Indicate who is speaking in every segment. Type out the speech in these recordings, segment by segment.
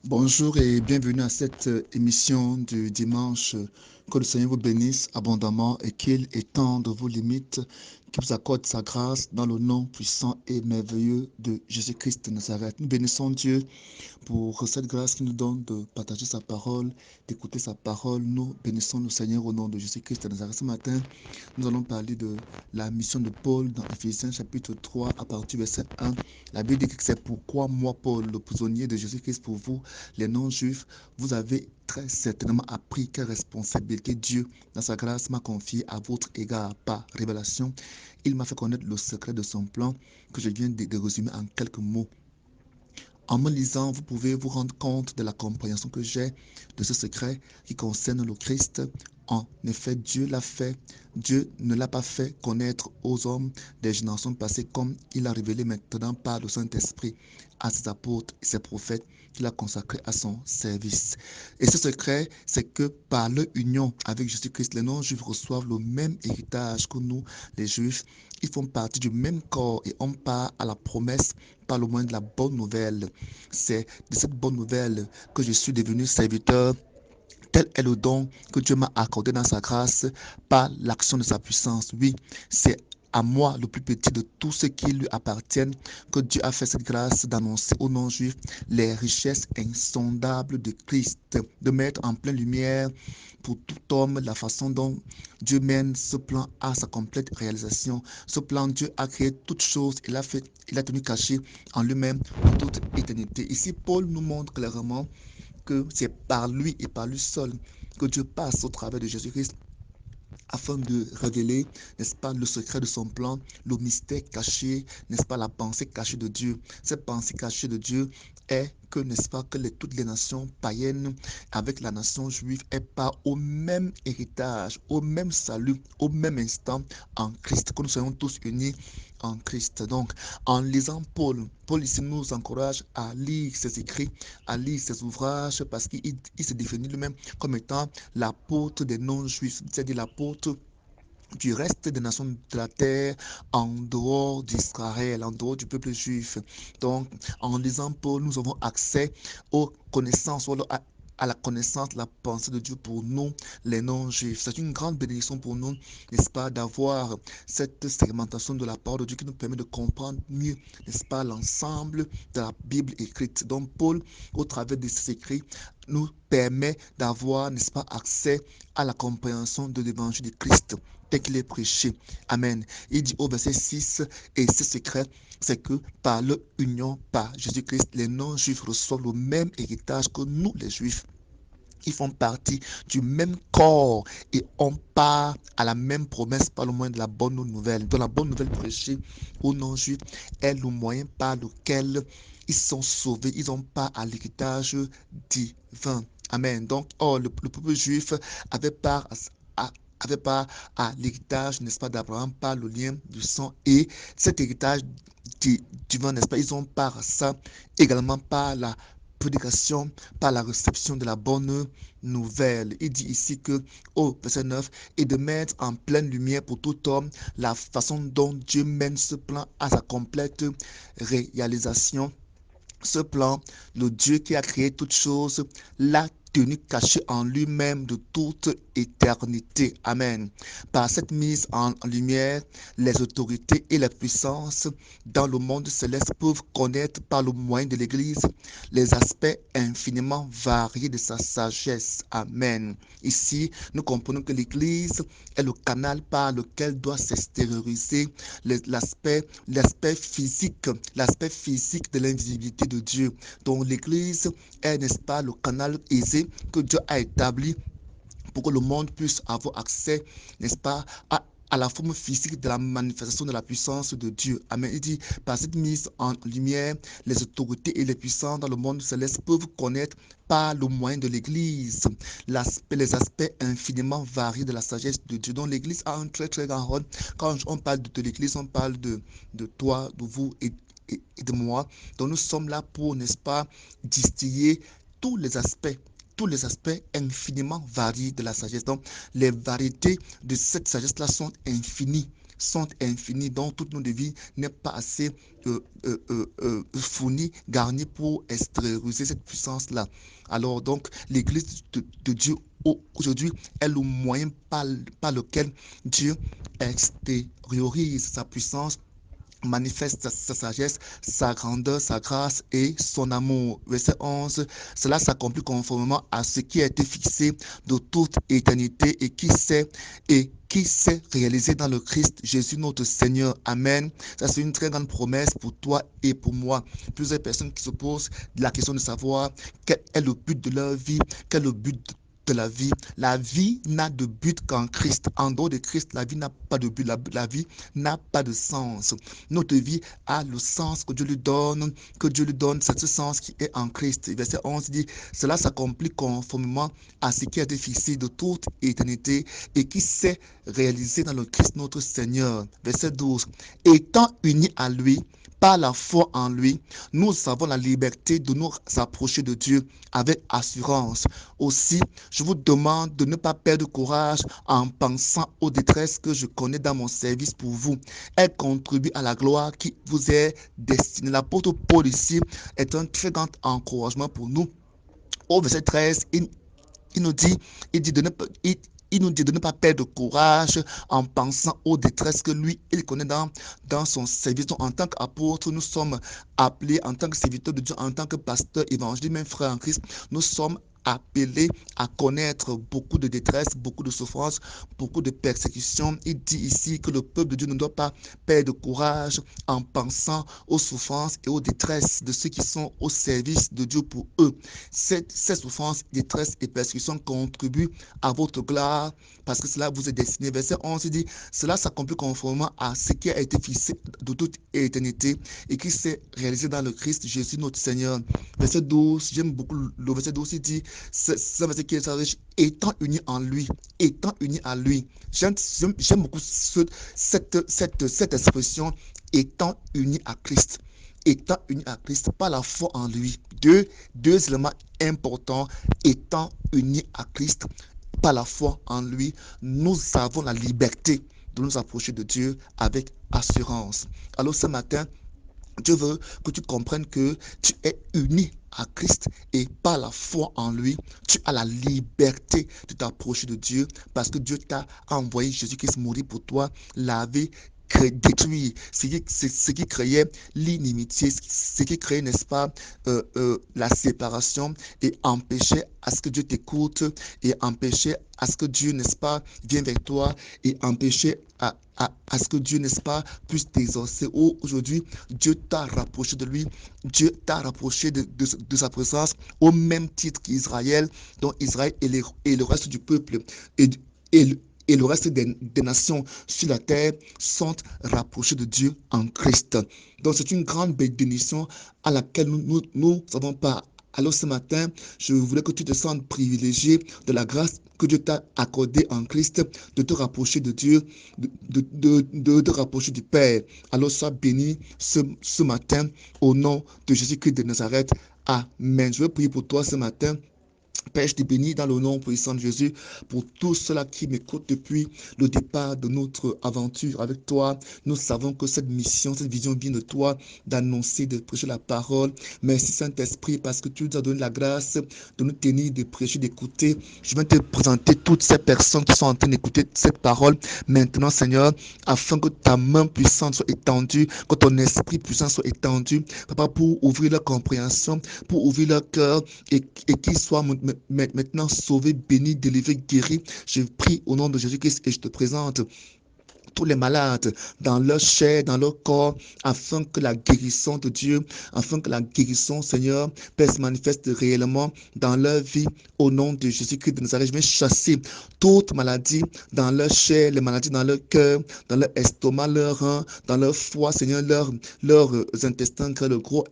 Speaker 1: Bonjour et bienvenue à cette émission du dimanche. Que le Seigneur vous bénisse abondamment et qu'il étende vos limites, qu'il vous accorde sa grâce dans le nom puissant et merveilleux de Jésus-Christ de Nazareth. Nous bénissons Dieu pour cette grâce qu'il nous donne de partager sa parole, d'écouter sa parole. Nous bénissons le Seigneur au nom de Jésus-Christ de Nazareth. Ce matin, nous allons parler de la mission de Paul dans Éphésiens chapitre 3 à partir du verset 1. La Bible dit que c'est pourquoi moi, Paul, le prisonnier de Jésus-Christ pour vous, les non-juifs, vous avez très certainement appris quelle responsabilité Dieu, dans sa grâce, m'a confiée à votre égard par révélation. Il m'a fait connaître le secret de son plan que je viens de résumer en quelques mots. En me lisant, vous pouvez vous rendre compte de la compréhension que j'ai de ce secret qui concerne le Christ. En effet, Dieu l'a fait. Dieu ne l'a pas fait connaître aux hommes des générations passées comme il a révélé maintenant par le Saint-Esprit à ses apôtres et ses prophètes qu'il a consacrés à son service. Et ce secret, c'est que par leur union avec Jésus-Christ, les non-juifs reçoivent le même héritage que nous, les juifs. Ils font partie du même corps et ont part à la promesse par le moyen de la bonne nouvelle. C'est de cette bonne nouvelle que je suis devenu serviteur. Tel est le don que Dieu m'a accordé dans sa grâce par l'action de sa puissance. Oui, c'est à moi, le plus petit de tous ceux qui lui appartiennent, que Dieu a fait cette grâce d'annoncer aux non-juifs les richesses insondables de Christ, de mettre en pleine lumière pour tout homme la façon dont Dieu mène ce plan à sa complète réalisation. Ce plan, Dieu a créé toutes choses, il a tenu caché en lui-même pour toute éternité. Ici, Paul nous montre clairement que c'est par lui et par lui seul que Dieu passe au travers de Jésus-Christ afin de révéler, n'est-ce pas, le secret de son plan, le mystère caché, n'est-ce pas, la pensée cachée de Dieu. Cette pensée cachée de Dieu est que, n'est-ce pas, que toutes les nations païennes avec la nation juive aient pas au même héritage, au même salut, au même instant en Christ, que nous soyons tous unis en Christ. Donc, en lisant Paul ici nous encourage à lire ses écrits, à lire ses ouvrages, parce qu'il se définit lui-même comme étant l'apôtre des non-juifs, c'est-à-dire l'apôtre du reste des nations de la terre en dehors d'Israël, en dehors du peuple juif. Donc, en lisant Paul, nous avons accès aux connaissances, à la connaissance, la pensée de Dieu pour nous, les non-juifs. C'est une grande bénédiction pour nous, n'est-ce pas, d'avoir cette segmentation de la parole de Dieu qui nous permet de comprendre mieux, n'est-ce pas, l'ensemble de la Bible écrite. Donc, Paul, au travers de ses écrits, nous permet d'avoir, n'est-ce pas, accès à la compréhension de l'évangile de Christ tel qu'il est prêché. Amen. Il dit au verset 6, et ce secret, c'est que par leur union, par Jésus-Christ, les non-juifs reçoivent le même héritage que nous, les juifs. Ils font partie du même corps et on part à la même promesse par le moyen de la bonne nouvelle. Donc la bonne nouvelle prêchée aux non-juifs est le moyen par lequel ils sont sauvés. Ils ont part à l'héritage divin. Amen. Donc, le peuple juif avait part à, avait part à l'héritage, n'est-ce pas, d'Abraham par le lien du sang et cet héritage divin, n'est-ce pas, ils ont part à ça également par la prédication, par la réception de la bonne nouvelle. Il dit ici que, au verset 9, et de mettre en pleine lumière pour tout homme la façon dont Dieu mène ce plan à sa complète réalisation. Ce plan, le Dieu qui a créé toutes choses, l'a tenu caché en lui-même de toute éternité. Amen. Par cette mise en lumière, les autorités et les puissances dans le monde céleste peuvent connaître par le moyen de l'Église les aspects infiniment variés de sa sagesse. Amen. Ici, nous comprenons que l'Église est le canal par lequel doit s'extérioriser l'aspect physique de l'invisibilité de Dieu. Donc l'Église est, n'est-ce pas, le canal aisé que Dieu a établi pour que le monde puisse avoir accès, n'est-ce pas, à la forme physique de la manifestation de la puissance de Dieu. Amen. Il dit, par cette mise en lumière, les autorités et les puissants dans le monde céleste peuvent connaître par le moyen de l'Église les aspects infiniment variés de la sagesse de Dieu. Donc l'Église a un très très grand rôle. Quand on parle de l'Église, on parle de toi, de vous et de moi. Donc nous sommes là pour, n'est-ce pas, distiller tous les aspects tous les aspects infiniment variés de la sagesse. Donc, les variétés de cette sagesse-là sont infinies. sont infinies, donc toute notre vie n'est pas assez fournie, garnie pour extérioriser cette puissance-là. Alors donc, l'Église de Dieu aujourd'hui est le moyen par lequel Dieu extériorise sa puissance, manifeste sa sagesse, sa grandeur, sa grâce et son amour. Verset 11, cela s'accomplit conformément à ce qui a été fixé de toute éternité et qui s'est réalisé dans le Christ Jésus notre Seigneur. Amen. Ça, c'est une très grande promesse pour toi et pour moi. Plusieurs personnes qui se posent la question de savoir quel est le but de leur vie, quel est le but de la vie. La vie n'a de but qu'en Christ. En dehors de Christ, la vie n'a pas de but. La vie n'a pas de sens. Notre vie a le sens que Dieu lui donne, c'est ce sens qui est en Christ. Verset 11 dit, cela s'accomplit conformément à ce qui a été fixé de toute éternité et qui s'est réalisé dans le Christ notre Seigneur. Verset 12, étant unis à lui, par la foi en lui, nous avons la liberté de nous approcher de Dieu avec assurance. Aussi, je vous demande de ne pas perdre courage en pensant aux détresses que je connais dans mon service pour vous. Elles contribuent à la gloire qui vous est destinée. L'apôtre Paul ici est un très grand encouragement pour nous. Au verset 13, il nous dit, il nous dit de ne pas perdre courage en pensant aux détresses que lui, il connaît dans son service. Donc, en tant qu'apôtre, nous sommes appelés, en tant que serviteurs de Dieu, en tant que pasteur évangéliste, même frère en Christ, nous sommes appelés à connaître beaucoup de détresse, beaucoup de souffrance, beaucoup de persécutions. Il dit ici que le peuple de Dieu ne doit pas perdre courage en pensant aux souffrances et aux détresses de ceux qui sont au service de Dieu pour eux. Ces souffrances, détresses et persécutions contribuent à votre gloire parce que cela vous est destiné. Verset 11 dit, cela s'accomplit conformément à ce qui a été fixé de toute éternité et qui s'est réalisé dans le Christ Jésus notre Seigneur. Verset 12, j'aime beaucoup le verset 12, il dit, c'est un verset qui est riche, étant unis en lui, étant unis à lui. J'aime beaucoup cette expression, étant unis à Christ. Étant unis à Christ par la foi en lui. Deux éléments importants, étant unis à Christ par la foi en lui, nous avons la liberté de nous approcher de Dieu avec assurance. Alors ce matin, Dieu veut que tu comprennes que tu es uni à Christ et par la foi en lui, tu as la liberté de t'approcher de Dieu parce que Dieu t'a envoyé Jésus-Christ mourir pour toi, laver, détruire ce qui créait l'inimitié, ce qui créait, n'est-ce pas, la séparation et empêchait à ce que Dieu t'écoute et empêchait à ce que Dieu, n'est-ce pas, vienne vers toi et empêchait à ce que Dieu, n'est-ce pas, puisse t'exaucer. Aujourd'hui, Dieu t'a rapproché de lui, Dieu t'a rapproché de sa présence au même titre qu'Israël, dont Israël et le reste du peuple et, et, et le reste des nations sur la terre sont rapprochés de Dieu en Christ. Donc c'est une grande bénédiction à laquelle nous n'avons pas. Alors ce matin, je voulais que tu te sentes privilégié de la grâce que Dieu t'a accordée en Christ, de te rapprocher de Dieu, de te rapprocher du Père. Alors sois béni ce matin au nom de Jésus-Christ de Nazareth. Amen. Je veux prier pour toi ce matin. Père, je te bénis dans le nom puissant de Jésus pour tous ceux-là qui m'écoutent depuis le départ de notre aventure avec toi. Nous savons que cette mission, cette vision vient de toi, d'annoncer, de prêcher la parole. Merci Saint-Esprit parce que tu nous as donné la grâce de nous tenir, de prêcher, d'écouter. Je vais te présenter toutes ces personnes qui sont en train d'écouter cette parole maintenant, Seigneur, afin que ta main puissante soit étendue, que ton esprit puissant soit étendu, Papa, pour ouvrir leur compréhension, pour ouvrir leur cœur et qu'ils soient maintenant sauvés, bénis, délivrés, guéris. Je prie au nom de Jésus-Christ et je te présente tous les malades dans leur chair, dans leur corps, afin que la guérison de Dieu, afin que la guérison, Seigneur, Père, se manifeste réellement dans leur vie, au nom de Jésus-Christ de Nazareth. Je vais chasser toute maladie dans leur chair, les maladies dans leur cœur, dans leur estomac, leur rein, dans leur foie, Seigneur, leurs intestins, le gros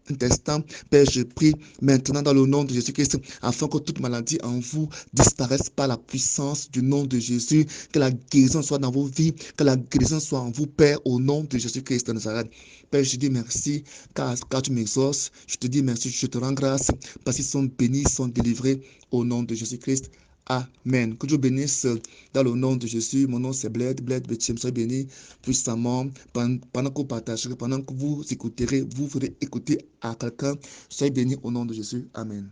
Speaker 1: intestin. Père, je prie maintenant dans le nom de Jésus-Christ, afin que toute maladie en vous disparaisse par la puissance du nom de Jésus, que la guérison soit dans vos vies, que la guérison soit en vous, Père, au nom de Jésus-Christ de Nazareth. Père, je te dis merci, car tu m'exauces. Je te dis merci, je te rends grâce, parce qu'ils sont bénis, ils sont délivrés, au nom de Jésus-Christ. Amen. Que Dieu bénisse dans le nom de Jésus. Mon nom c'est Bled Betiem. Soyez bénis puissamment pendant que vous partagerez, pendant que vous écouterez, vous ferez écouter à quelqu'un. Soyez bénis au nom de Jésus. Amen.